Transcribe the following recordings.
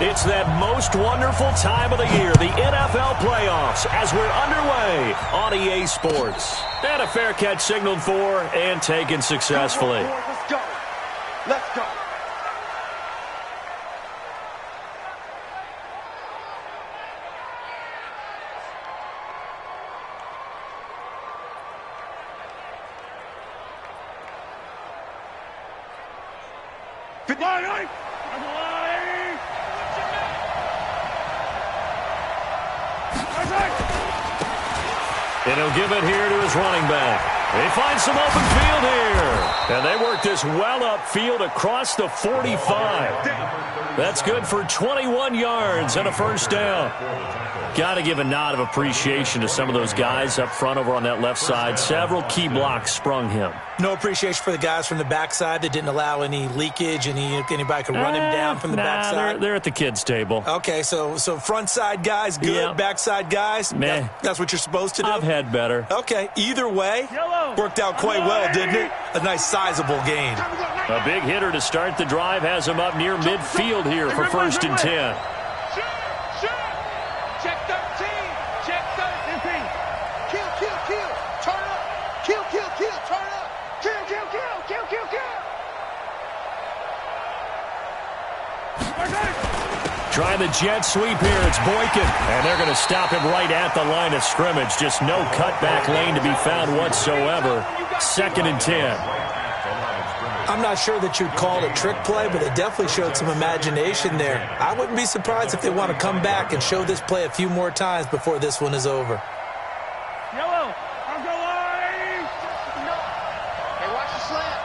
It's that most wonderful time of the year, the NFL playoffs, as we're underway on EA Sports. And a fair catch signaled for and taken successfully. Let's go. Let's go. And he'll give it here to his running back. He finds some open field here. And they work this well upfield across the 45. That's good for 21 yards and a first down. Got to give a nod of appreciation to some of those guys up front over on that left side. Several key blocks sprung him. No appreciation for the guys from the backside that didn't allow any leakage, and anybody could run him down from the backside. They're at the kids' table. Okay, so front side guys, good. Yeah. Backside guys, that's what you're supposed to do? I've had better. Okay, either way, worked out quite well, didn't it? A nice sizable gain. A big hitter to start the drive has him up near midfield here for 1st and 10. Check 13. Check 13. Kill, kill, kill. Turn up. Kill, kill, kill. Turn up. Kill, kill, kill. Kill, kill, kill. Trying the jet sweep here. It's Boykin. And they're going to stop him right at the line of scrimmage. Just no cutback lane to be found whatsoever. 2nd and 10. I'm not sure that you'd call it a trick play, but it definitely showed some imagination there. I wouldn't be surprised if they want to come back and show this play a few more times before this one is over. Yellow, I'll go line. Hey, watch the slant.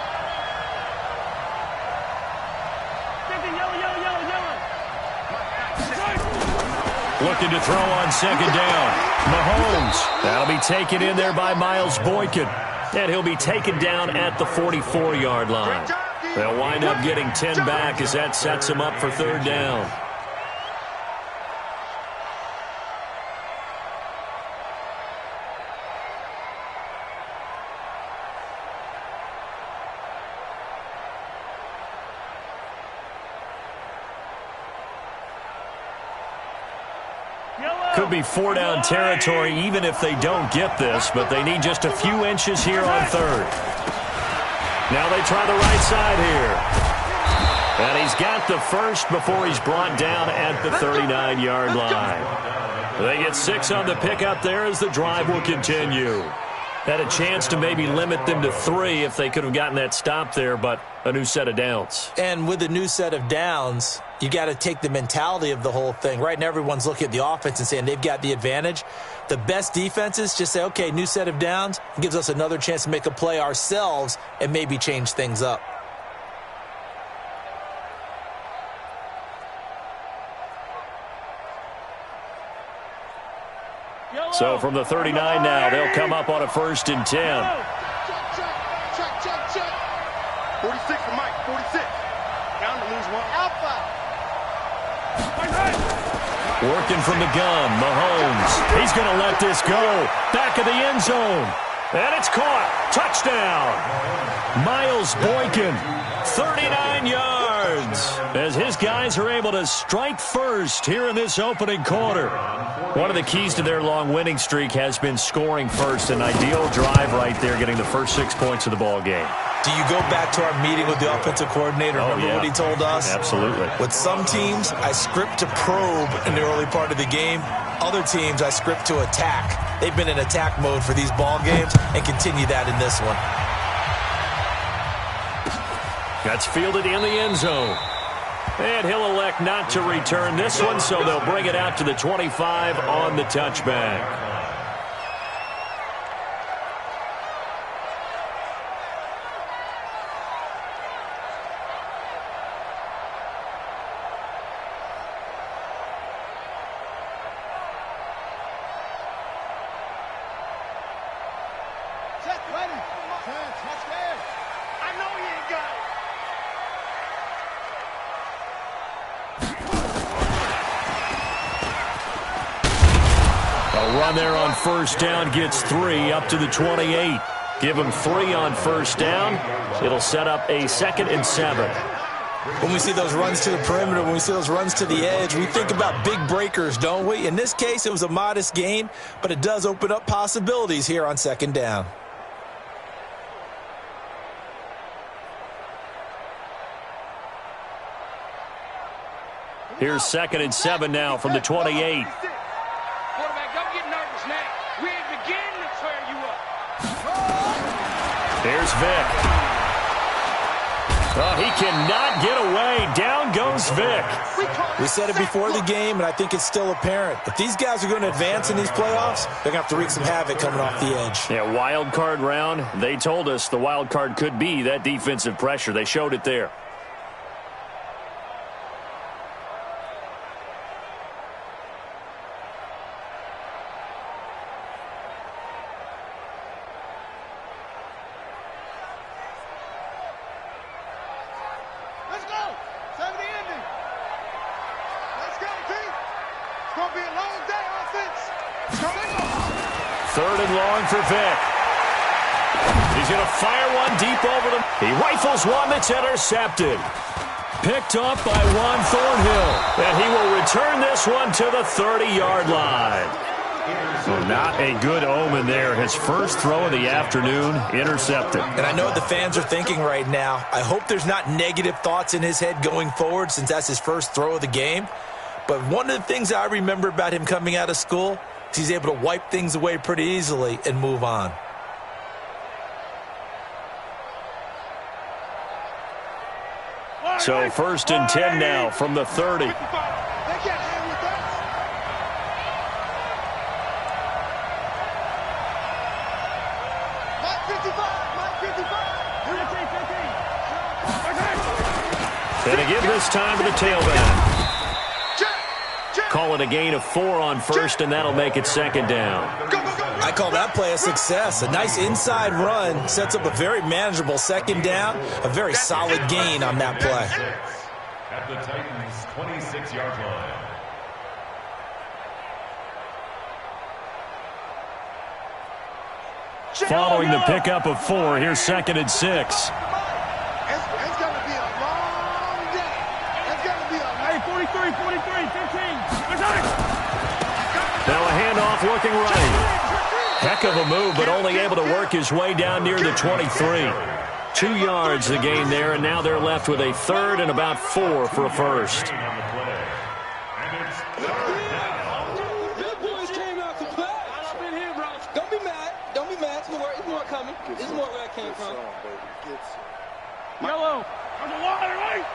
Yellow. Looking to throw on 2nd down. Mahomes. That'll be taken in there by Miles Boykin. And he'll be taken down at the 44-yard line. They'll wind up getting 10 back as that sets him up for 3rd down. Could be 4-down territory even if they don't get this, but they need just a few inches here on 3rd. Now they try the right side here. And he's got the first before he's brought down at the 39-yard line. They get 6 on the pickup there as the drive will continue. Had a chance to maybe limit them to 3 if they could have gotten that stop there, but a new set of downs. And with a new set of downs, you got to take the mentality of the whole thing. Right now, everyone's looking at the offense and saying they've got the advantage. The best defenses just say, okay, new set of downs. It gives us another chance to make a play ourselves and maybe change things up. So from the 39 now, they'll come up on a 1st and 10. Check. 46 for Mike. 46. Down to lose one. Alpha. Working from the gun, Mahomes. He's going to let this go. Back of the end zone. And it's caught. Touchdown. Miles Boykin, 39 yards. As his guys are able to strike first here in this opening quarter. One of the keys to their long winning streak has been scoring first. An ideal drive right there, getting the first 6 points of the ball game. Do you go back to our meeting with the offensive coordinator? Remember what he told us? Absolutely. With some teams, I script to probe in the early part of the game. Other teams, I script to attack. They've been in attack mode for these ball games and continue that in this one. That's fielded in the end zone. And he'll elect not to return this one, so they'll bring it out to the 25 on the touchback. Run there on 1st down, gets 3 up to the 28. Give him 3 on 1st down. It'll set up a 2nd and 7. When we see those runs to the perimeter, when we see those runs to the edge, we think about big breakers, don't we? In this case, it was a modest gain, but it does open up possibilities here on second down. Here's 2nd and 7 now from the 28. Quarterback, don't get nervous now. We ain't beginning to tear you up. Here's Vick. Oh, he cannot get away. Down goes Vick. We said it before the game, and I think it's still apparent. If these guys are going to advance in these playoffs, they're going to have to wreak some havoc coming off the edge. Yeah, wild card round. They told us the wild card could be that defensive pressure. They showed it there. Let's go. 70 ending. Let's go, team. It's going to be a long day, offense. Come on. 3rd and long for Vick. He's going to fire one deep over them. He rifles one that's intercepted. Picked up by Juan Thornhill. And he will return this one to the 30-yard line. So not a good omen there. His first throw of the afternoon, intercepted. And I know what the fans are thinking right now. I hope there's not negative thoughts in his head going forward since that's his first throw of the game. But one of the things I remember about him coming out of school is he's able to wipe things away pretty easily and move on. So 1st and 10 now from the 30. They can't hang with that. Mike 55. And again this time to the tailback. Call it a gain of 4 on 1st, and that'll make it 2nd down. I call that play a success. A nice inside run sets up a very manageable 2nd down, a very solid gain on that play. At the Titans' 26-yard line. Following the pickup of 4, here's 2nd and 6. It's going to be a long day. It's going to be a... Hey, 43, 15. Now a handoff looking right. Heck of a move, but only able to work his way down near the 23. 2 yards the gain there, and now they're left with a 3rd and about 4 for a first. Good boys came out to play. Don't be mad. Don't be mad. There's more coming. There's more where I came from. Yellow. There's a water, right?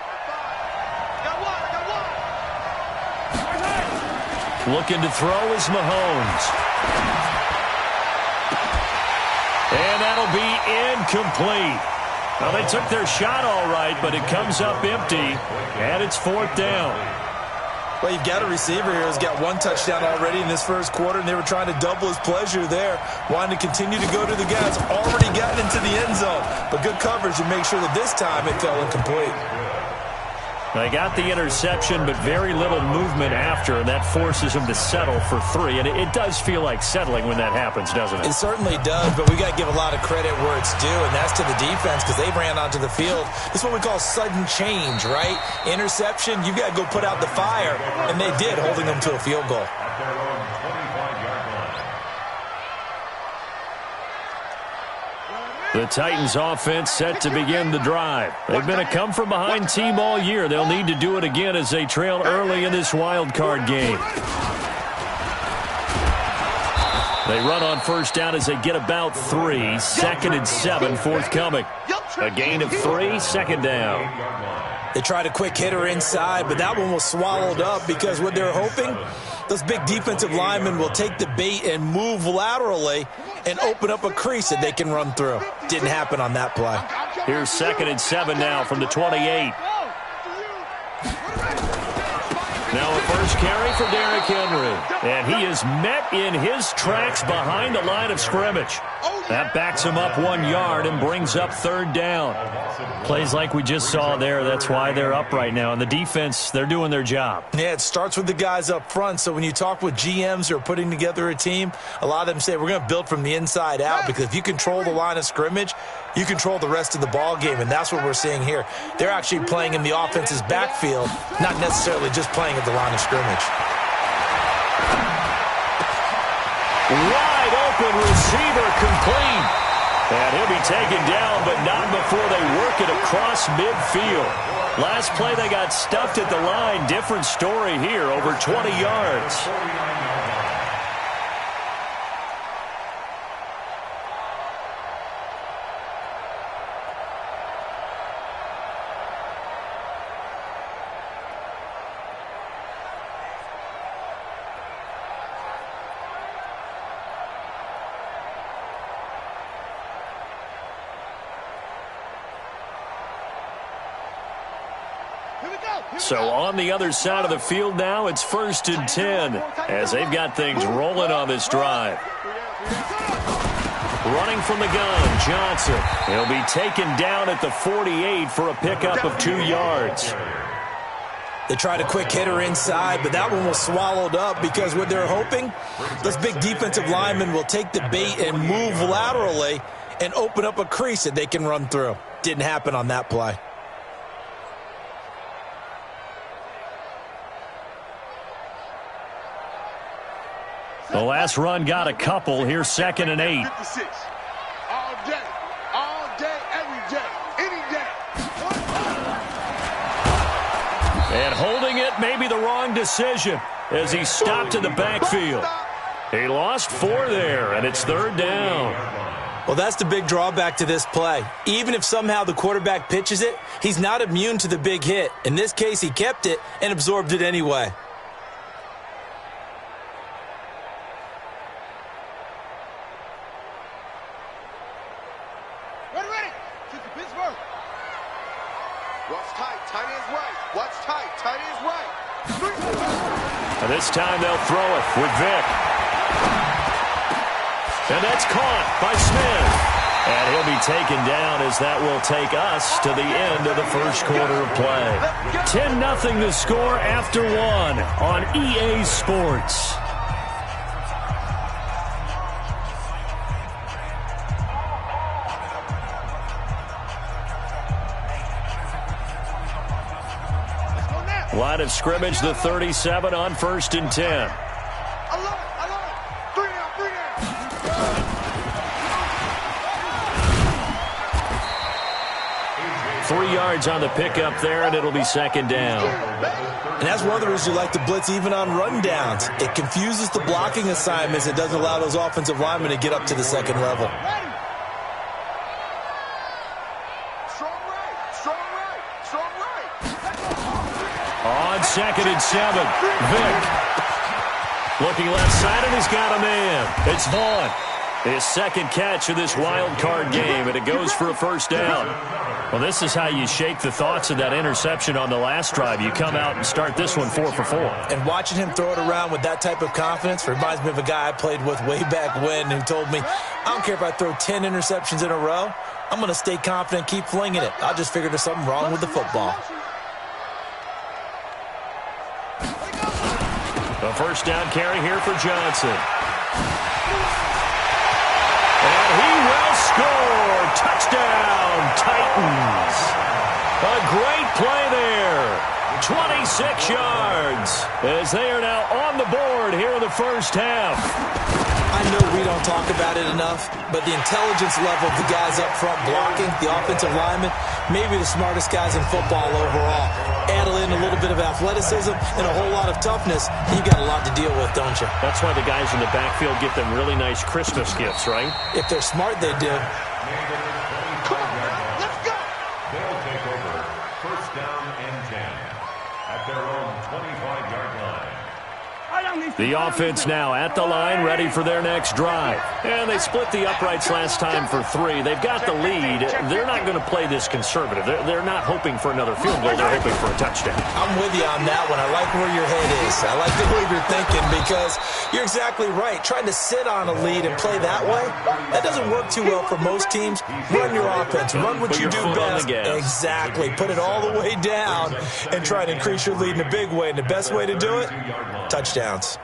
Got water. Looking to throw is Mahomes. And that'll be incomplete. Well, they took their shot all right, but it comes up empty, and it's 4th down. Well, you've got a receiver here who's got 1 touchdown already in this first quarter, and they were trying to double his pleasure there, wanting to continue to go to the guys already gotten into the end zone. But good coverage to make sure that this time it fell incomplete. They got the interception, but very little movement after, and that forces them to settle for 3. And it does feel like settling when that happens, doesn't it? It certainly does, but we got to give a lot of credit where it's due, and that's to the defense because they ran onto the field. This is what we call sudden change, right? Interception, you've got to go put out the fire, and they did, holding them to a field goal. The Titans offense set to begin the drive. They've been a come-from-behind team all year. They'll need to do it again as they trail early in this wild card game. They run on 1st down as they get about 3. 2nd and 7 forthcoming. A gain of 3, 2nd down. They tried a quick hitter inside, but that one was swallowed up because what they're hoping, those big defensive linemen will take the bait and move laterally and open up a crease that they can run through. Didn't happen on that play. Here's 2nd and 7 now from the 28. Now a first carry for Derrick Henry. And he is met in his tracks behind the line of scrimmage. That backs him up 1 yard and brings up third down. Plays like we just saw there. That's why they're up right now. And the defense, they're doing their job. Yeah, it starts with the guys up front. So when you talk with GMs who are putting together a team, a lot of them say we're going to build from the inside out, because if you control the line of scrimmage, you control the rest of the ball game, and that's what we're seeing here. They're actually playing in the offense's backfield, not necessarily just playing at the line of scrimmage. Wide open receiver complete. And he'll be taken down, but not before they work it across midfield. Last play they got stuffed at the line. Different story here, over 20 yards. So on the other side of the field now, it's 1st and 10 as they've got things rolling on this drive. Running from the gun, Johnson. He'll be taken down at the 48 for a pickup of 2 yards. They tried a quick hitter inside, but that one was swallowed up because what they're hoping, this big defensive lineman will take the bait and move laterally and open up a crease that they can run through. Didn't happen on that play. The last run got a couple. Here's 2nd and 8. 56. All day, every day, any day. And holding it may be the wrong decision as he stopped in the backfield. He lost 4 there, and it's 3rd down. Well, that's the big drawback to this play. Even if somehow the quarterback pitches it, he's not immune to the big hit. In this case, he kept it and absorbed it anyway. And this time they'll throw it with Vick. And that's caught by Smith. And he'll be taken down as that will take us to the end of the first quarter of play. 10-0 the score after 1 on EA Sports. Line of scrimmage, the 37 on 1st and 10. 3 yards on the pickup there, and it'll be 2nd down. And that's one of the reasons you like to blitz even on run downs. It confuses the blocking assignments. It doesn't allow those offensive linemen to get up to the 2nd level. On 2nd and 7, Vick. Looking left side, and he's got a man. It's Vaughn. His 2nd catch of this wild card game, and it goes for a 1st down. Well, this is how you shake the thoughts of that interception on the last drive. You come out and start this one 4 for 4. And watching him throw it around with that type of confidence reminds me of a guy I played with way back when who told me, I don't care if I throw 10 interceptions in a row. I'm going to stay confident, keep flinging it. I just figured there's something wrong with the football. A 1st down carry here for Johnson. And he will score. Touchdown, Titans. A great play there. 26 yards as they are now on the board here in the first half. I know we don't talk about it enough, but the intelligence level of the guys up front blocking, the offensive linemen, maybe the smartest guys in football overall. Add in a little bit of athleticism and a whole lot of toughness, you got a lot to deal with, don't you? That's why the guys in the backfield get them really nice Christmas gifts, right? If they're smart, they do. Come on, let's go. They'll take over 1st down and 10 at their own 25-yard line. I don't need The offense now at the line, ready for their next drive. And they split the uprights last time for 3. They've got the lead. They're not going to play this conservative. They're not hoping for another field goal. They're hoping for a touchdown. I'm with you on that one. I like where your head is. I like the way you're thinking because you're exactly right. Trying to sit on a lead and play that way, that doesn't work too well for most teams. Run your offense. Run what you do best. Exactly. Put it all the way down and try to increase your lead in a big way. And the best way to do it, touchdowns.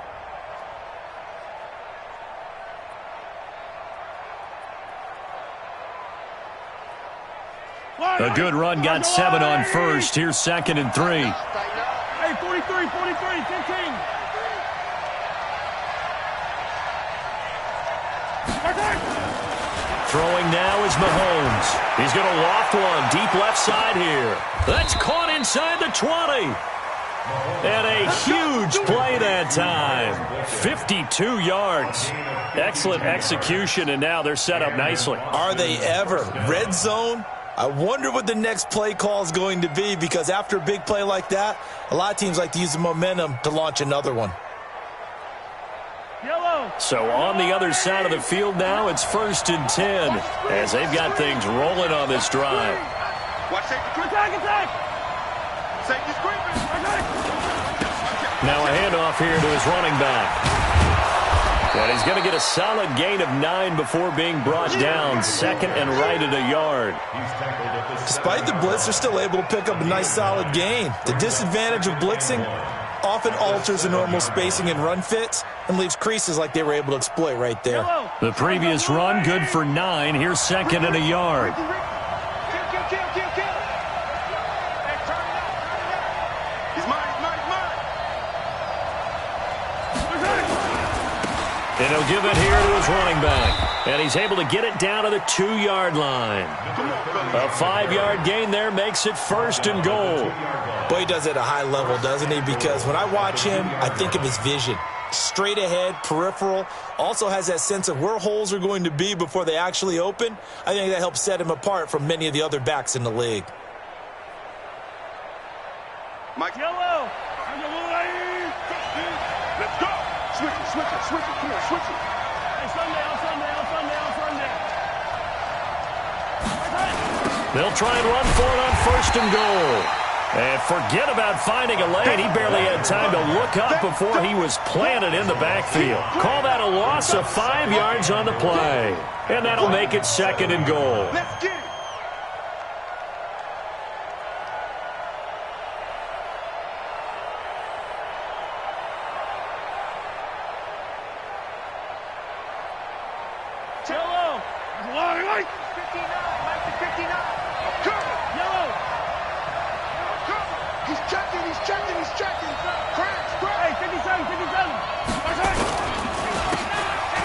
A good run got 7 on first. Here's 2nd and 3. Hey, 43, 15. Throwing now is Mahomes. He's going to loft one deep left side here. That's caught inside the 20. And a huge play that time. 52 yards. Excellent execution, and now they're set up nicely. Are they ever? Red zone? I wonder what the next play call is going to be because after a big play like that, a lot of teams like to use the momentum to launch another one. So on the other side of the field now, it's 1st and 10 as they've got things rolling on this drive. Watch safety. Attack. Safety's creeping. Now a handoff here to his running back. And he's going to get a solid gain of 9 before being brought down. 2nd and right at a yard. Despite the blitz, they're still able to pick up a nice solid gain. The disadvantage of blitzing often alters the normal spacing and run fits and leaves creases like they were able to exploit right there. The previous run, good for 9. Here's 2nd and a yard. And he'll give it here to his running back. And he's able to get it down to the 2-yard line. A 5-yard gain there makes it 1st and goal. Boy, he does it at a high level, doesn't he? Because when I watch him, I think of his vision. Straight ahead, peripheral. Also has that sense of where holes are going to be before they actually open. I think that helps set him apart from many of the other backs in the league. Mike Yellow. Let's go. Switch it. Come on, switch it. Hey, Sunday. They'll try and run for it on 1st and goal. And forget about finding a lane. He barely had time to look up before he was planted in the backfield. Call that a loss of 5 yards on the play. And that'll make it 2nd and goal. Let's get it. Yellow. 59. Mike to 59. Cover. Yellow. Cover. He's checking. Hey, 57.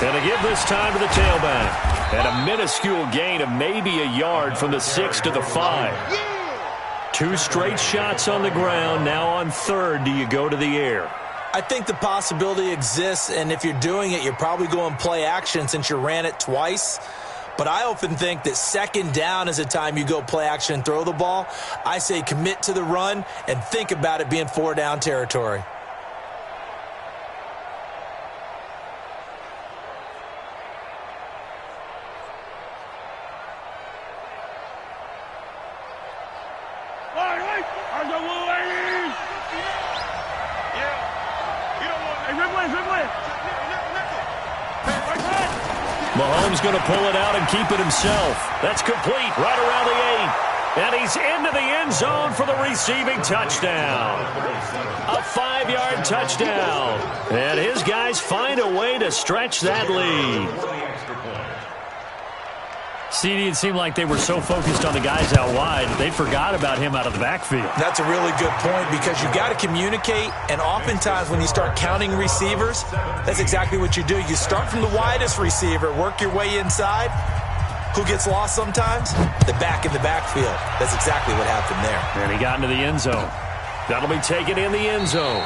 And to give this time to the tailback. And a minuscule gain of maybe a yard from the 6 to the 5. Yeah. 2 straight shots on the ground. Now on 3rd, do you go to the air? I think the possibility exists, and if you're doing it, you're probably going play action since you ran it twice. But I often think that 2nd down is a time you go play action and throw the ball. I say commit to the run and think about it being 4-down territory. Mahomes going to pull it out and keep it himself. That's complete right around the 8. And he's into the end zone for the receiving touchdown. A 5-yard touchdown. And his guys find a way to stretch that lead. CD, it seemed like they were so focused on the guys out wide, they forgot about him out of the backfield. That's a really good point because you got to communicate, and oftentimes when you start counting receivers, that's exactly what you do. You start from the widest receiver, work your way inside. Who gets lost sometimes? The back in the backfield. That's exactly what happened there. And he got into the end zone. That'll be taken in the end zone.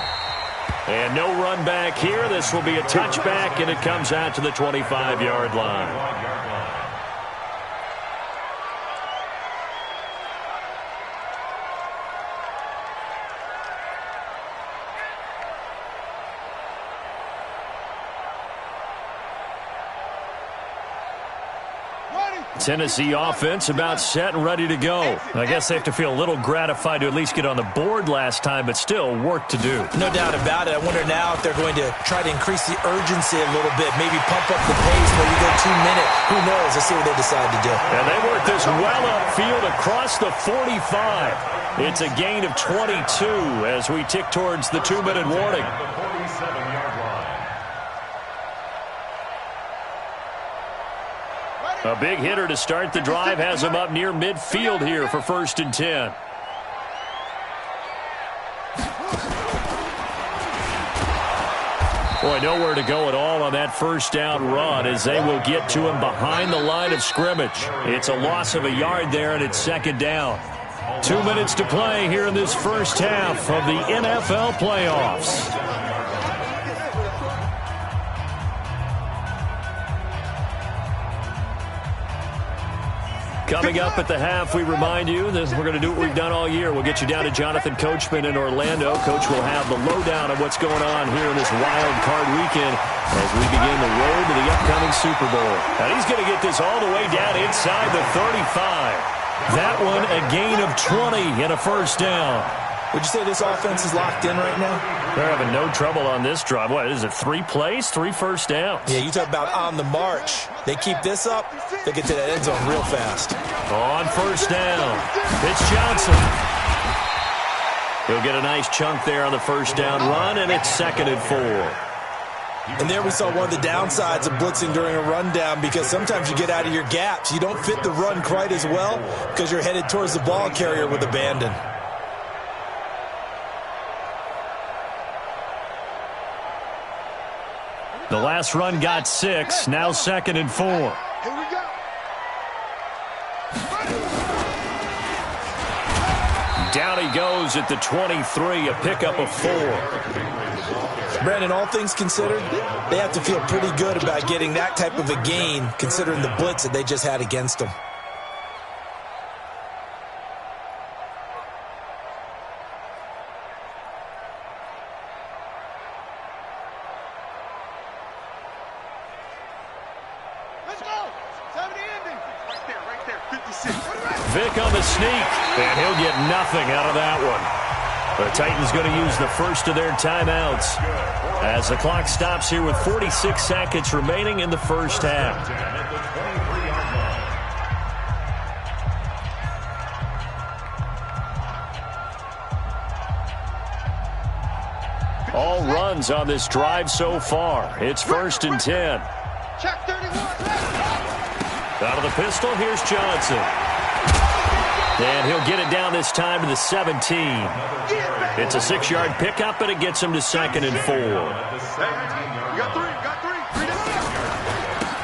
And no run back here. This will be a touchback, and it comes out to the 25-yard line. Tennessee offense about set and ready to go. I guess they have to feel a little gratified to at least get on the board last time, but still work to do. No doubt about it. I wonder now if they're going to try to increase the urgency a little bit, maybe pump up the pace, maybe go 2 minute. Who knows? Let's see what they decide to do. And they work this well upfield across the 45. It's a gain of 22 as we tick towards the 2-minute warning. A big hitter to start the drive has him up near midfield here for 1st and 10. Boy, nowhere to go at all on that first down run as they will get to him behind the line of scrimmage. It's a loss of a yard there, and it's 2nd down. 2 minutes to play here in this first half of the NFL playoffs. Coming up at the half, we remind you that we're going to do what we've done all year. We'll get you down to Jonathan Coachman in Orlando. Coach will have the lowdown of what's going on here in this wild card weekend as we begin the road to the upcoming Super Bowl. And he's going to get this all the way down inside the 35. That one a gain of 20 and a 1st down. Would you say this offense is locked in right now? They're having no trouble on this drive. What is it, 3 plays, 3 first downs? Yeah, you talk about on the march. They keep this up, they get to that end zone real fast. On 1st down, it's Johnson. He'll get a nice chunk there on the 1st down run, and it's 2nd and 4. And there we saw one of the downsides of blitzing during a rundown because sometimes you get out of your gaps. You don't fit the run quite as well because you're headed towards the ball carrier with abandon. The last run got 6, now 2nd and 4. Here we go. Down he goes at the 23, a pickup of 4. Brandon, all things considered, they have to feel pretty good about getting that type of a gain considering the blitz that they just had against them. Let's go. 70 ending. Right there. 56. Vic on the sneak, and he'll get nothing out of that one. The Titans going to use the first of their timeouts as the clock stops here with 46 seconds remaining in the first half. All runs on this drive so far. It's 1st and 10. Check 31. Out of the pistol, here's Johnson. And he'll get it down this time to the 17. It's a 6-yard pickup, and it gets him to 2nd and 4. You got 3.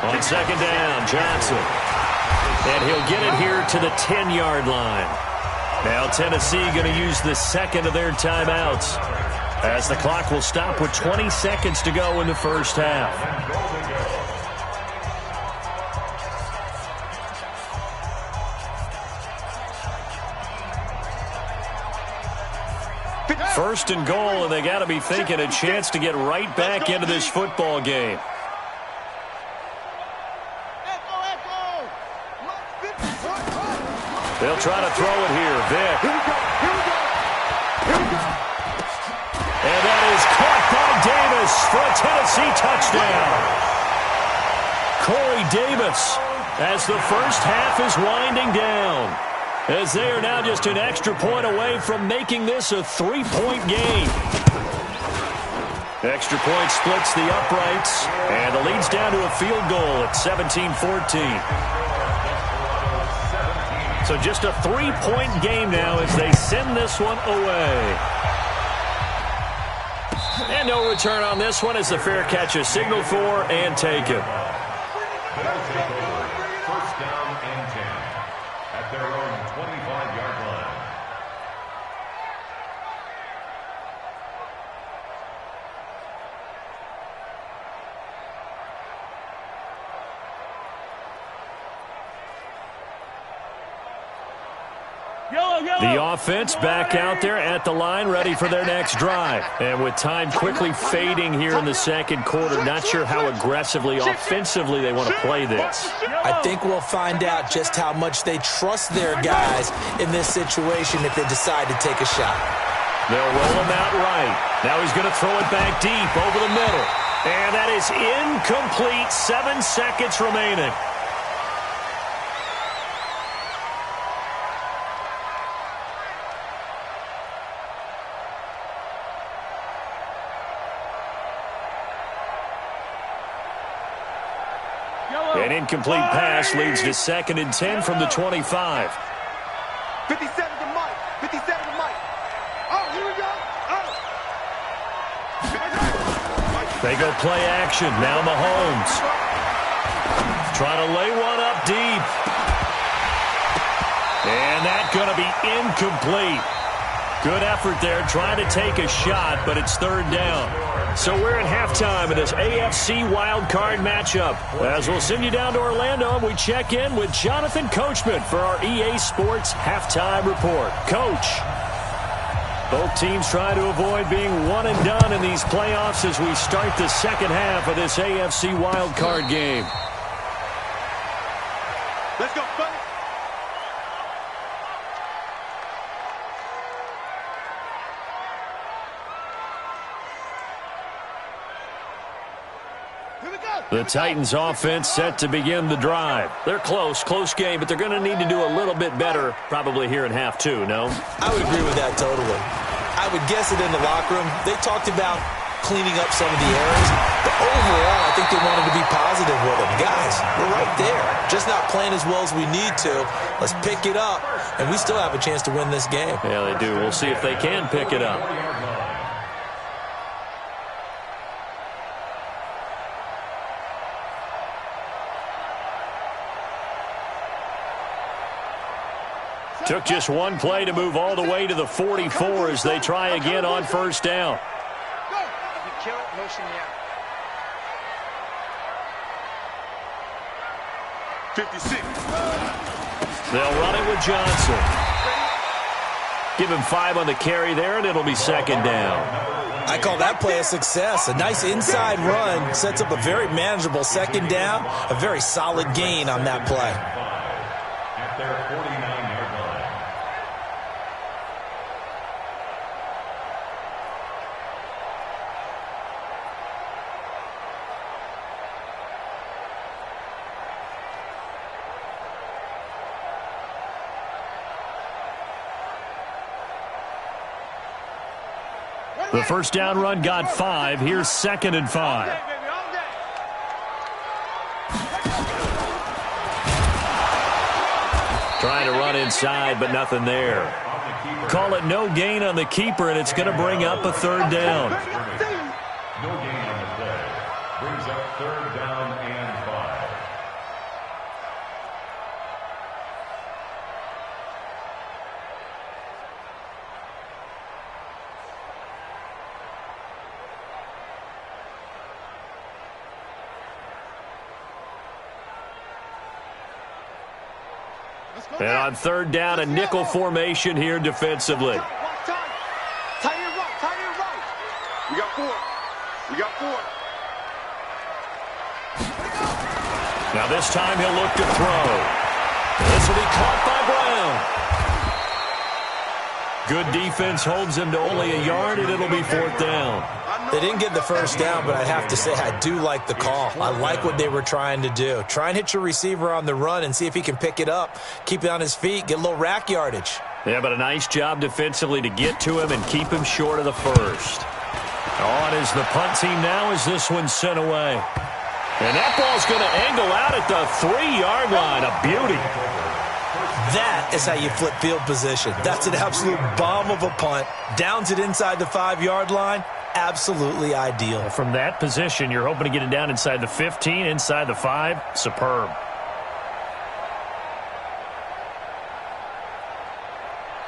On 2nd down, Johnson. And he'll get it here to the 10-yard line. Now Tennessee going to use the 2nd of their timeouts as the clock will stop with 20 seconds to go in the first half. First and goal, and they got to be thinking a chance to get right back into this football game. They'll try to throw it here. Vic. And that is caught by Davis for a Tennessee touchdown. Corey Davis as the first half is winding down, as they are now just an extra point away from making this a 3-point game. Extra point splits the uprights, and the lead's down to a field goal at 17-14. So just a 3-point game now as they send this one away. And no return on this one as the fair catch is signaled for and taken. First down and 10 at their own 25-yard line. The offense back out there at the line, ready for their next drive. And with time quickly fading here in the second quarter, not sure how aggressively, offensively they want to play this. I think we'll find out just how much they trust their guys in this situation if they decide to take a shot. They'll roll him out right. Now he's going to throw it back deep over the middle. And that is incomplete. 7 seconds remaining. An incomplete pass leads to 2nd and 10 from the 25. 57 to Mike. 57 to Mike. Oh, here we go. Oh. They go play action. Now Mahomes. Trying to lay one up deep. And that's going to be incomplete. Good effort there, trying to take a shot, but it's 3rd down. So we're at halftime in this AFC wildcard matchup. As we'll send you down to Orlando, and we check in with Jonathan Coachman for our EA Sports Halftime Report. Coach, both teams try to avoid being one and done in these playoffs as we start the second half of this AFC wildcard game. Let's go, buddy. The Titans offense set to begin the drive. They're close game, but they're going to need to do a little bit better probably here in half 2, no? I would agree with that totally. I would guess it in the locker room. They talked about cleaning up some of the errors, but overall I think they wanted to be positive with them. Guys, we're right there. Just not playing as well as we need to. Let's pick it up, and we still have a chance to win this game. Yeah, they do. We'll see if they can pick it up. Took just one play to move all the way to the 44 as they try again on 1st down. Go. You kill it, motion me out. 56. They'll run it with Johnson. Give him 5 on the carry there, and it'll be 2nd down. I call that play a success. A nice inside run sets up a very manageable 2nd down. A very solid gain on that play. At their 49-yard line. The 1st down run got 5. Here's 2nd and 5. Trying to run inside, but nothing there. Call it no gain on the keeper, and it's going to bring up a 3rd down. No gain on the play. Brings up 3rd down and 5. And on 3rd down, a nickel formation here defensively. Tight end right. We got 4. Now this time he'll look to throw. This will be caught by Brown. Good defense holds him to only a yard, and it'll be 4th down. They didn't get the 1st down, but I have to say I do like the call. I like what they were trying to do. Try and hit your receiver on the run and see if he can pick it up, keep it on his feet, get a little rack yardage. Yeah, but a nice job defensively to get to him and keep him short of the 1st. On is the punt team now as this one's sent away. And that ball's going to angle out at the 3-yard line. A beauty. That is how you flip field position. That's an absolute bomb of a punt. Downs it inside the 5-yard line. Absolutely ideal. From that position, you're hoping to get it down inside the 15, inside the 5. Superb.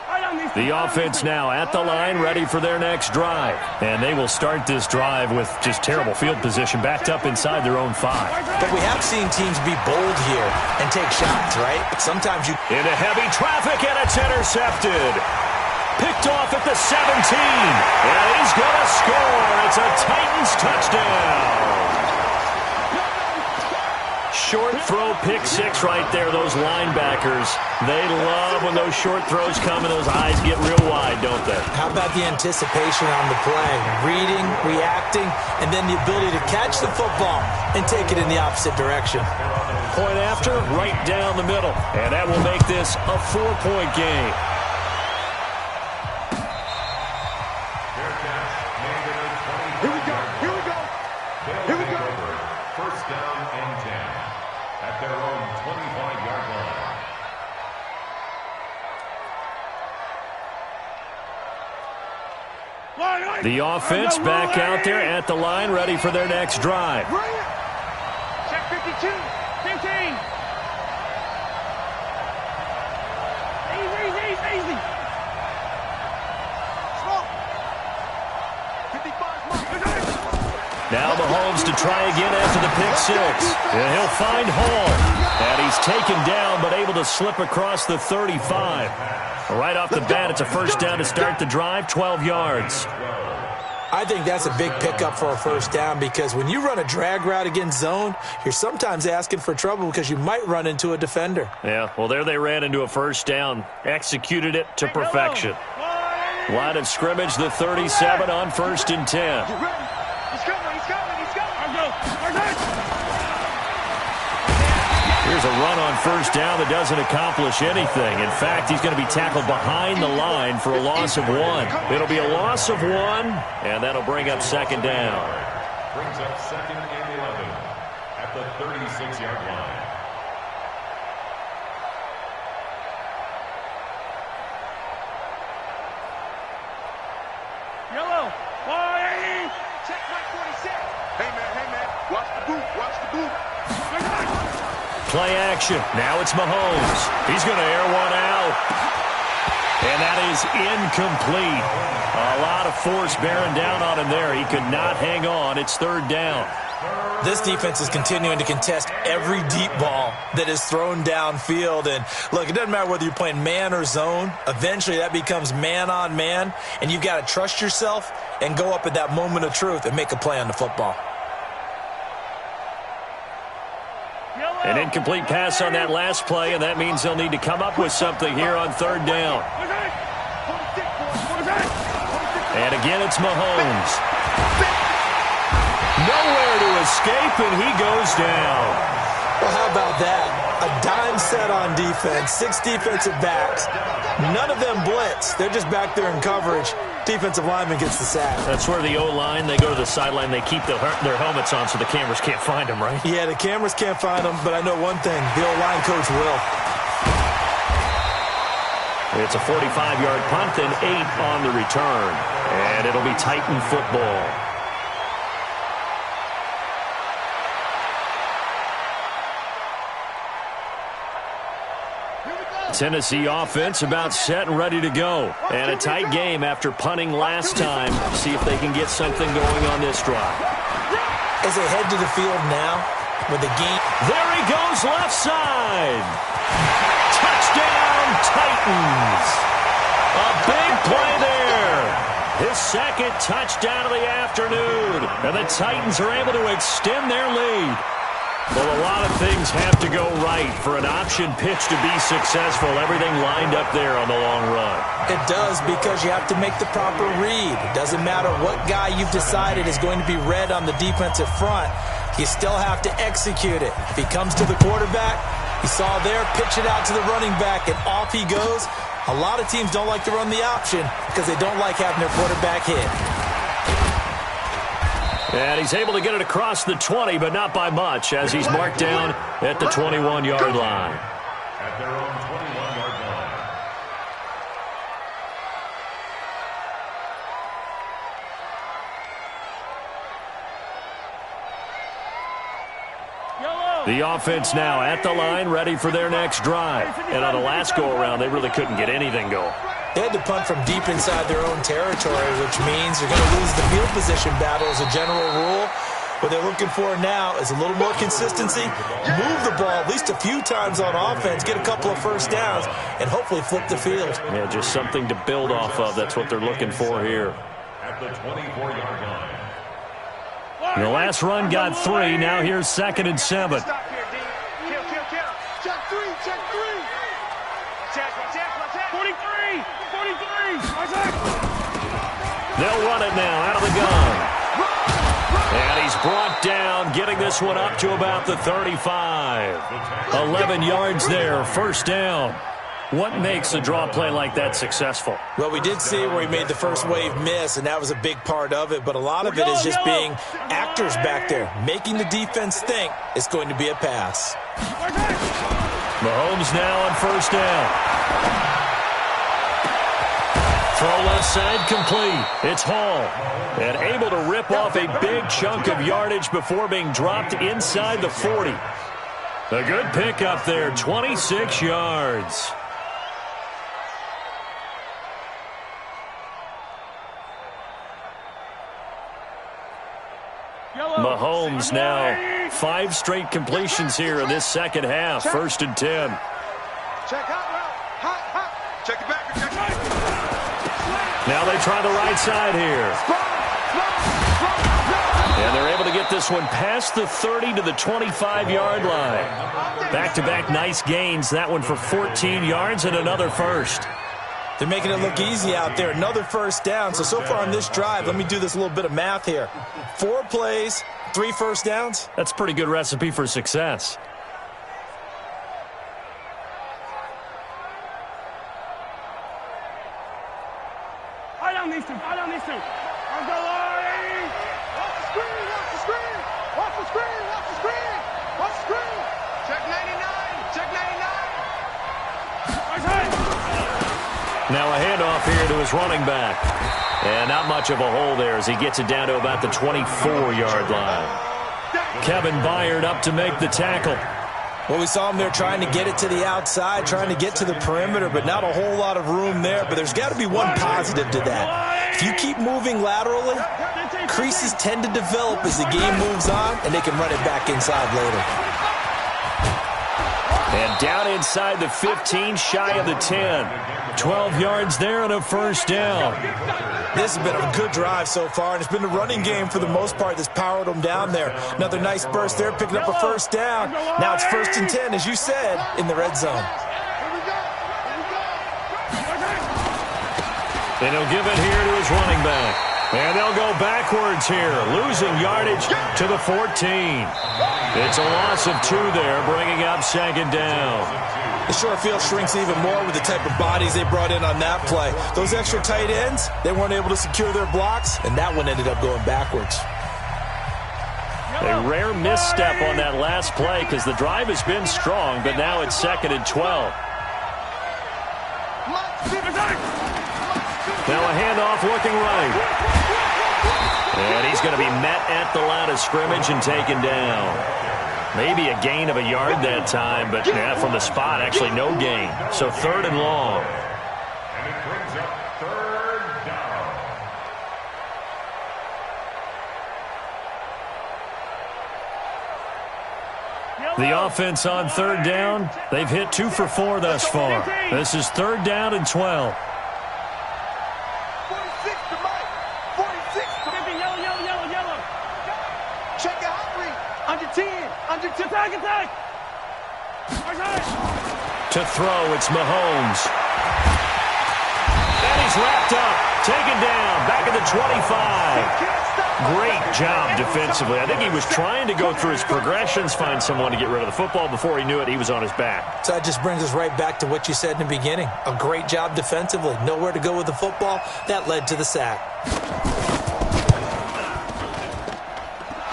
Right on these The offense now at the line, ready for their next drive. And they will start this drive with just terrible field position, backed up inside their own 5. But we have seen teams be bold here and take shots, right? Sometimes you... Into heavy traffic, and it's intercepted. Picked off at the 17. And he's going to score. It's a Titans touchdown. Short throw, pick 6 right there. Those linebackers, they love when those short throws come and those eyes get real wide, don't they? How about the anticipation on the play? Reading, reacting, and then the ability to catch the football and take it in the opposite direction. Point after, right down the middle. And that will make this a 4-point game. Here we go. Here we go. Here we go. First down and 10 at their own 25-yard line. The offense back out there at the line, ready for their next drive. Check 52. 15. Easy. Slow. 55. Now Mahomes to try again after the pick 6. And he'll find Hall. And he's taken down, but able to slip across the 35. Right off the bat, it's a first down to start the drive, 12 yards. I think that's a big pickup for a first down because when you run a drag route against zone, you're sometimes asking for trouble because you might run into a defender. Yeah, well, there they ran into a first down. Executed it to perfection. Line of scrimmage, the 37 on 1st and 10. He's coming. Here's a run on first down that doesn't accomplish anything. In fact, he's going to be tackled behind the line for a loss of 1. It'll be a loss of 1, and that'll bring up second down. Brings up second and 11 at the 36-yard line. Yellow. 180. Check right 46. Hey, man. Watch the boot. Play action. Now it's Mahomes. He's going to air one out. And that is incomplete. A lot of force bearing down on him there. He could not hang on. It's third down. This defense is continuing to contest every deep ball that is thrown downfield. And, look, it doesn't matter whether you're playing man or zone. Eventually that becomes man on man. And you've got to trust yourself and go up at that moment of truth and make a play on the football. An incomplete pass on that last play, and that means they'll need to come up with something here on third down. And again, it's Mahomes. Nowhere to escape, and he goes down. Well, how about that? A dime set on defense, 6 defensive backs. None of them blitz. They're just back there in coverage. Defensive lineman gets the sack. That's where the O-line, they go to the sideline, they keep their helmets on so the cameras can't find them, right? Yeah, the cameras can't find them, but I know one thing. The O-line coach will. It's a 45-yard punt and 8 on the return. And it'll be Titan football. Tennessee offense about set and ready to go. And a tight game after punting last time. See if they can get something going on this drive. As they head to the field now with the game. There he goes, left side. Touchdown, Titans. A big play there. His second touchdown of the afternoon. And the Titans are able to extend their lead. Well, a lot of things have to go right for an option pitch to be successful. Everything lined up there on the long run. It does, because you have to make the proper read. It doesn't matter what guy you've decided is going to be read on the defensive front. You still have to execute it. If he comes to the quarterback, you saw there, pitch it out to the running back, and off he goes. A lot of teams don't like to run the option because they don't like having their quarterback hit. And he's able to get it across the 20, but not by much, as he's marked down at the 21-yard line. At their own 21-yard line. The offense now at the line, ready for their next drive. And on the last go-around, they really couldn't get anything going. They had to punt from deep inside their own territory, which means you're going to lose the field position battle as a general rule. What they're looking for now is a little more consistency, move the ball at least a few times on offense, get a couple of first downs, and hopefully flip the field. Yeah, just something to build off of. That's what they're looking for here. At the 24-yard line. The last run got 3. Now here's 2nd and 7. Stop here, D. Kill, kill, kill. Check 3, check 3. Check, check. 43, 43. They'll run it now out of the gun. And he's brought down, getting this one up to about the 35. 11 yards there, first down. What makes a draw play like that successful? Well, we did see where he made the first wave miss, and that was a big part of it. But a lot of it is just being actors back there, making the defense think it's going to be a pass. Mahomes now on first down. Throw left side complete. It's Hall. And able to rip off a big chunk of yardage before being dropped inside the 40. A good pickup there, 26 yards. Mahomes now 5 straight completions here in this second half. 1st and 10. Check out route. Hot. Check it back. Check it. Now they try the right side here. And they're able to get this one past the 30 to the 25-yard line. Back-to-back nice gains. That one for 14 yards and another first. They're making it look easy out there. Another first down. So far on this drive, let me do this little bit of math here. 4 plays, 3 first downs. That's a pretty good recipe for success. I don't need to. I'm going. Watch the screen. Watch the screen. Check 99. Check 99. Now a handoff here to his running back. And not much of a hole there as he gets it down to about the 24-yard line. Kevin Byard up to make the tackle. Well, we saw him there trying to get it to the outside, trying to get to the perimeter, but not a whole lot of room there. But there's got to be one positive to that. If you keep moving laterally, creases tend to develop as the game moves on, and they can run it back inside later. And down inside the 15, shy of the 10. 12 yards there and a first down. This has been a good drive so far, and it's been the running game for the most part that's powered them down there. Another nice burst there, picking up a first down. Now it's 1st and 10, as you said, in the red zone. And he'll give it here to his running back. And they'll go backwards here, losing yardage to the 14. It's a loss of 2 there, bringing up 2nd down. The short field shrinks even more with the type of bodies they brought in on that play. Those extra tight ends, they weren't able to secure their blocks, and that one ended up going backwards. A rare misstep on that last play because the drive has been strong, but now it's 2nd and 12. Now a handoff looking right. And he's going to be met at the line of scrimmage and taken down. Maybe a gain of a yard that time, but yeah, from the spot, actually no gain. So 3rd and long. And it brings up 3rd down. The offense on 3rd down, they've hit 2 for 4 thus far. This is 3rd down and 12. 46 to Mike. 46 to yellow. Check out hot read. Under 10. Attack. To throw, it's Mahomes. And he's wrapped up, taken down, back at the 25. Great job defensively. I think he was trying to go through his progressions, find someone to get rid of the football. Before he knew it, he was on his back. So that just brings us right back to what you said in the beginning. A great job defensively. Nowhere to go with the football. That led to the sack.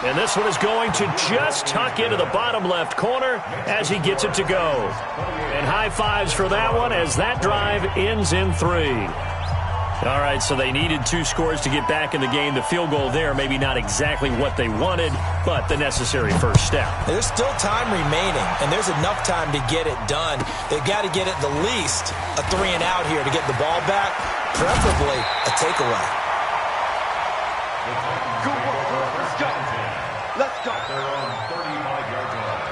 And this one is going to just tuck into the bottom left corner as he gets it to go. And high fives for that one as that drive ends in 3. All right, so they needed 2 scores to get back in the game. The field goal there, maybe not exactly what they wanted, but the necessary first step. There's still time remaining, and there's enough time to get it done. They've got to get at the least a 3-and-out here to get the ball back, preferably a takeaway. Good work, girl. Let's go. Let's go. They're on 35-yard line.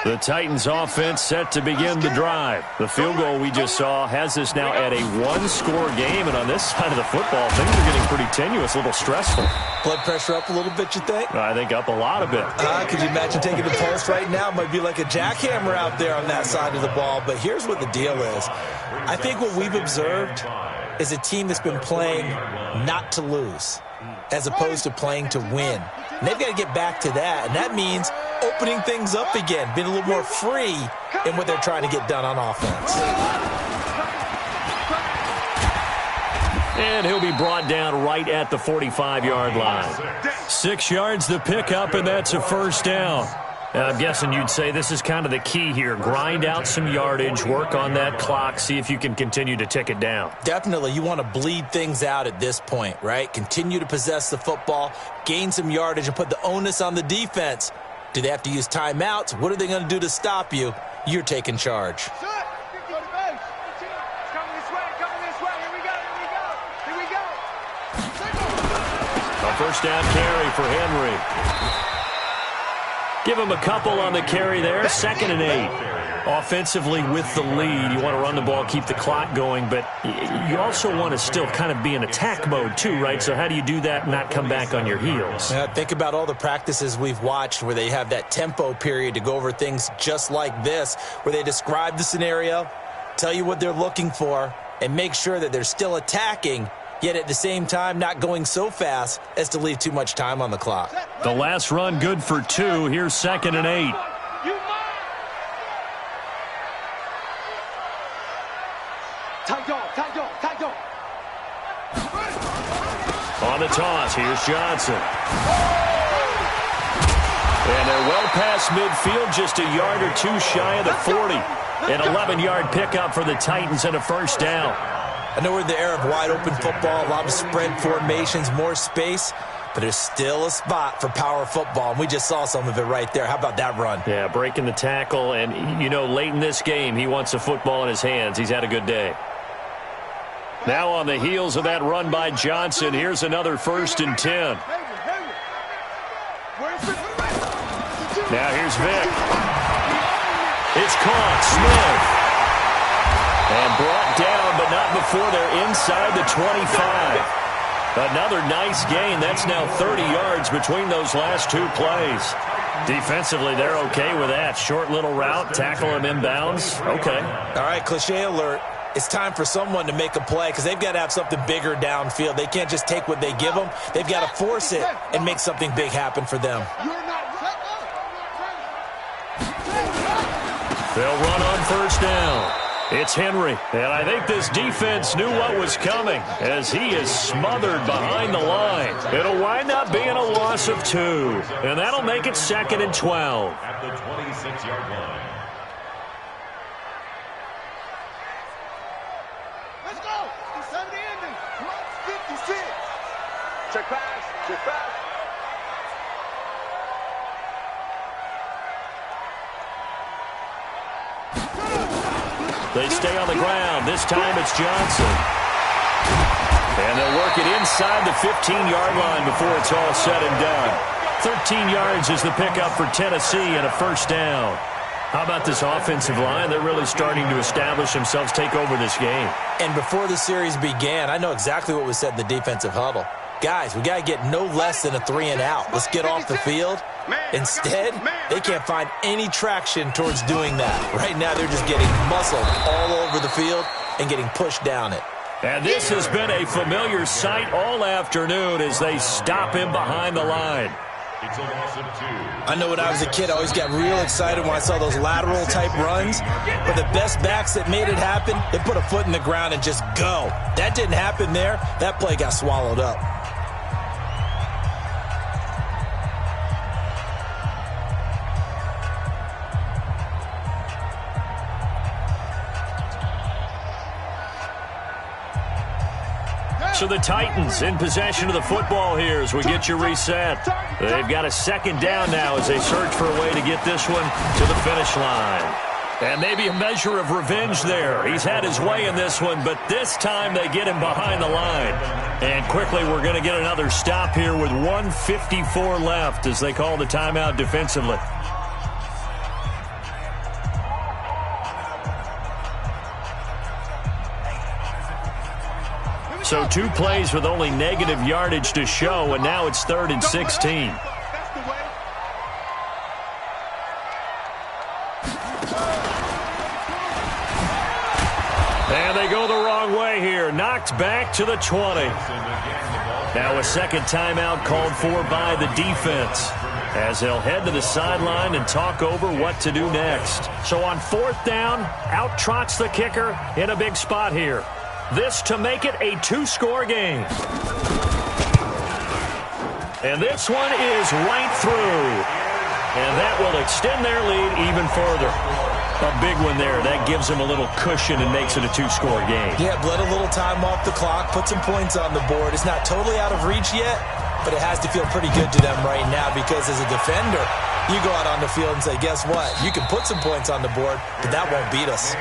The Titans offense set to begin the drive. The field goal we just saw has us now at a 1-score game, and on this side of the football, things are getting pretty tenuous, a little stressful. Blood pressure up a little bit, you think? I think up a lot of it. Could you imagine taking the pulse right now? It might be like a jackhammer out there on that side of the ball, but here's what the deal is. I think what we've observed is a team that's been playing not to lose as opposed to playing to win. And they've got to get back to that, and that means opening things up again, being a little more free in what they're trying to get done on offense. And he'll be brought down right at the 45-yard line. 6 yards the pickup, and that's a first down. I'm guessing you'd say this is kind of the key here. Grind out some yardage, work on that clock, see if you can continue to tick it down. Definitely. You want to bleed things out at this point, right? Continue to possess the football, gain some yardage, and put the onus on the defense. Do they have to use timeouts? What are they going to do to stop you? You're taking charge. A first down carry for Henry. Give him a couple on the carry there. 2nd and 8. Offensively with the lead, you want to run the ball, keep the clock going, but you also want to still kind of be in attack mode too, right? So how do you do that and not come back on your heels? Think about all the practices we've watched where they have that tempo period to go over things just like this, where they describe the scenario, tell you what they're looking for, and make sure that they're still attacking, yet at the same time not going so fast as to leave too much time on the clock. The last run good for 2. Here's 2nd and 8. On the toss, here's Johnson. And they're well past midfield, just a yard or 2 shy of the 40. An 11-yard pickup for the Titans and a first down. I know we're in the era of wide-open football, a lot of spread formations, more space, but there's still a spot for power football, and we just saw some of it right there. How about that run? Yeah, breaking the tackle, and, you know, late in this game, he wants the football in his hands. He's had a good day. Now on the heels of that run by Johnson, here's another 1st and 10. Now here's Vick. It's caught. Smith. And brought down, but not before they're inside the 25. Another nice gain. That's now 30 yards between those last 2 plays. Defensively, they're okay with that. Short little route, tackle him inbounds. Okay. All right, cliche alert. It's time for someone to make a play because they've got to have something bigger downfield. They can't just take what they give them. They've got to force it and make something big happen for them. They'll run on first down. It's Henry, and I think this defense knew what was coming as he is smothered behind the line. It'll wind up being a loss of 2, and that'll make it 2nd and 12. At the 26-yard line. Let's go. It's 70 ending. 56. Check pass. Check pass. They stay on the ground. This time it's Johnson. And they'll work it inside the 15-yard line before it's all said and done. 13 yards is the pickup for Tennessee and a first down. How about this offensive line? They're really starting to establish themselves, take over this game. And before the series began, I know exactly what was said in the defensive huddle. Guys, we got to get no less than a 3-and-out. Let's get off the field. Instead, they can't find any traction towards doing that. Right now, they're just getting muscled all over the field and getting pushed down it. And this has been a familiar sight all afternoon as they stop him behind the line. It's a loss of 2. I know when I was a kid, I always got real excited when I saw those lateral-type runs. But the best backs that made it happen, they put a foot in the ground and just go. That didn't happen there. That play got swallowed up. So the Titans in possession of the football here as we get you reset. They've got a second down now as they search for a way to get this one to the finish line. And maybe a measure of revenge there. He's had his way in this one, but this time they get him behind the line. And quickly we're going to get another stop here with 1:54 left as they call the timeout defensively. So 2 plays with only negative yardage to show, and now it's 3rd and 16. And they go the wrong way here. Knocked back to the 20. Now a second timeout called for by the defense as they'll head to the sideline and talk over what to do next. So on 4th down, out trots the kicker in a big spot here. This to make it a 2-score game. And this one is right through. And that will extend their lead even further. A big one there. That gives them a little cushion and makes it a 2-score game. Yeah, let a little time off the clock, put some points on the board. It's not totally out of reach yet, but it has to feel pretty good to them right now because as a defender, you go out on the field and say, guess what? You can put some points on the board, but that won't beat us.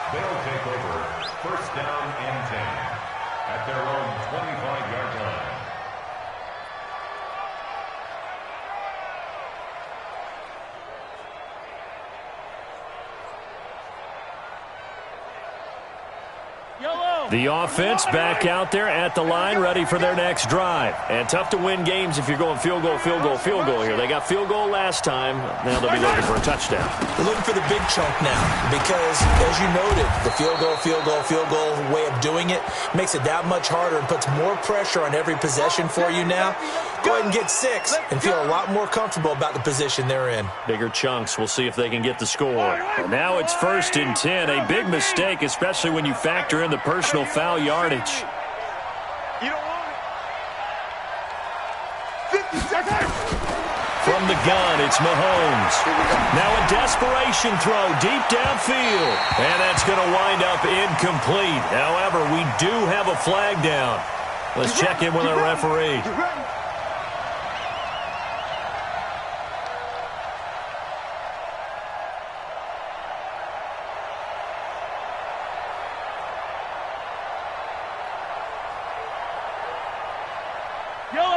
They'll take over 1st down and 10 at their own 25-yard line. The offense back out there at the line, ready for their next drive. And tough to win games if you're going field goal, field goal, field goal here. They got field goal last time. Now they'll be looking for a touchdown. They're looking for the big chunk now because, as you noted, the field goal way of doing it makes it that much harder and puts more pressure on every possession for you now. Go ahead and get 6 and feel a lot more comfortable about the position they're in. Bigger chunks. We'll see if they can get the score. And now it's 1st and 10. A big mistake, especially when you factor in the personal foul yardage. You don't want it. 50 seconds. From the gun, it's Mahomes. Now a desperation throw deep downfield. And that's going to wind up incomplete. However, we do have a flag down. Let's check in with our referee.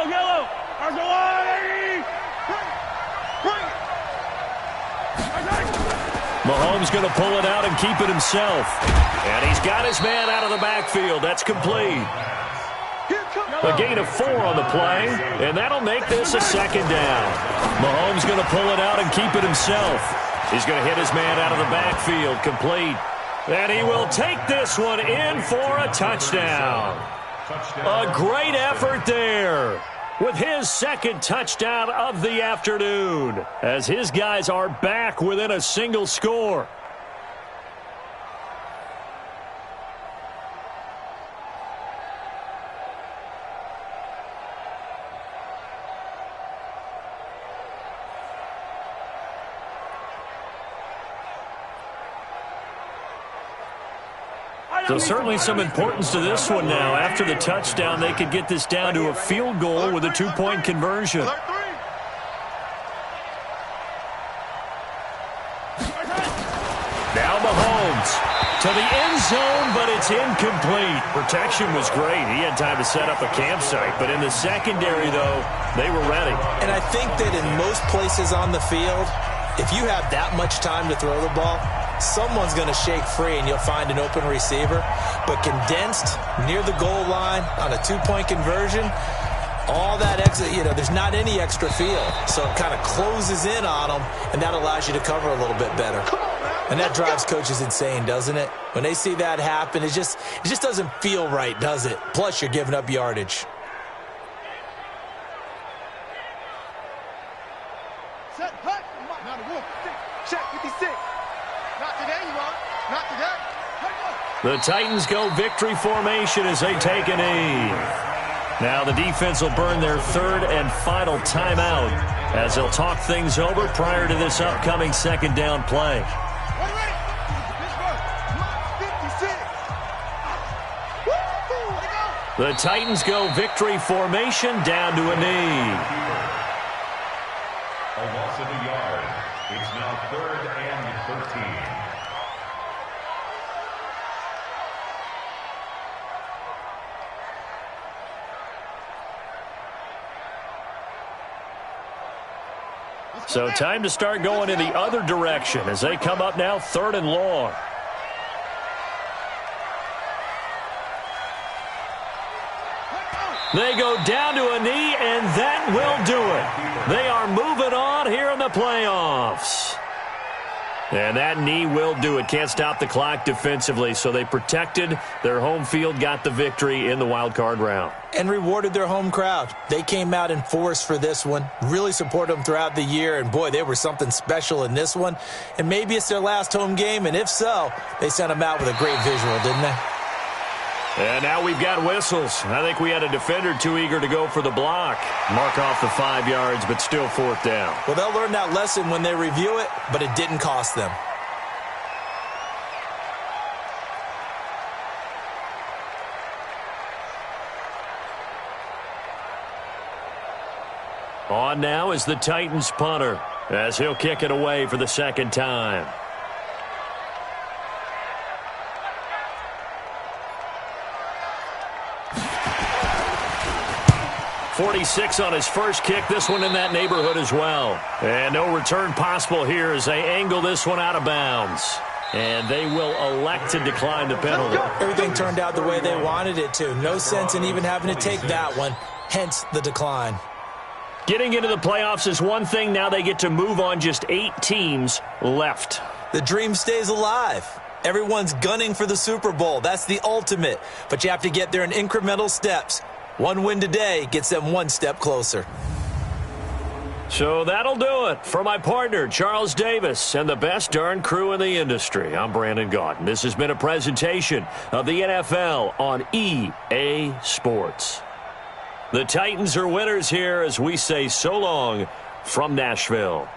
Yellow. Argolani. Mahomes going to pull it out and keep it himself. And he's got his man out of the backfield. That's complete. A gain of 4 on the play, and that'll make this a 2nd down. Mahomes going to pull it out and keep it himself. He's going to hit his man out of the backfield, complete. And he will take this one in for a touchdown. A great effort there with his 2nd touchdown of the afternoon as his guys are back within a single score. So certainly some importance to this one now. After the touchdown, they could get this down to a field goal with a 2-point conversion. Now Mahomes to the end zone, but it's incomplete. Protection was great. He had time to set up a campsite, but in the secondary, though, they were ready. And I think that in most places on the field, if you have that much time to throw the ball, someone's going to shake free and you'll find an open receiver. But condensed near the goal line on a 2-point conversion, all that extra, there's not any extra field. So it kind of closes in on them, and that allows you to cover a little bit better. And that drives coaches insane, doesn't it? When they see that happen, it just doesn't feel right, does it? Plus, you're giving up yardage. Check 56. Not today, you won't. Not today. The Titans go victory formation as they take a knee. Now the defense will burn their third and final timeout as they'll talk things over prior to this upcoming second down play. The Titans go victory formation down to a knee. A loss of a yard. It's now 3rd and 13. So time to start going in the other direction as they come up now 3rd and long. They go down to a knee, and that will do it. They are moving on here in the playoffs. And that knee will do it. Can't stop the clock defensively, so they protected their home field, got the victory in the wild card round. And rewarded their home crowd. They came out in force for this one, really supported them throughout the year, and boy, they were something special in this one. And maybe it's their last home game, and if so, they sent them out with a great visual, didn't they? And now we've got whistles. I think we had a defender too eager to go for the block. Mark off the 5 yards, but still 4th down. Well, they'll learn that lesson when they review it, but it didn't cost them. On now is the Titans punter as he'll kick it away for the second time. 46 on his first kick. This one in that neighborhood as well. And no return possible here as they angle this one out of bounds. And they will elect to decline the penalty. Everything turned out the way they wanted it to. No sense in even having to take that one, hence the decline. Getting into the playoffs is one thing. Now they get to move on. Just 8 teams left. The dream stays alive. Everyone's gunning for the Super Bowl. That's the ultimate. But you have to get there in incremental steps. One win today gets them one step closer. So that'll do it. For my partner, Charles Davis, and the best darn crew in the industry, I'm Brandon Gaudin. This has been a presentation of the NFL on EA Sports. The Titans are winners here as we say so long from Nashville.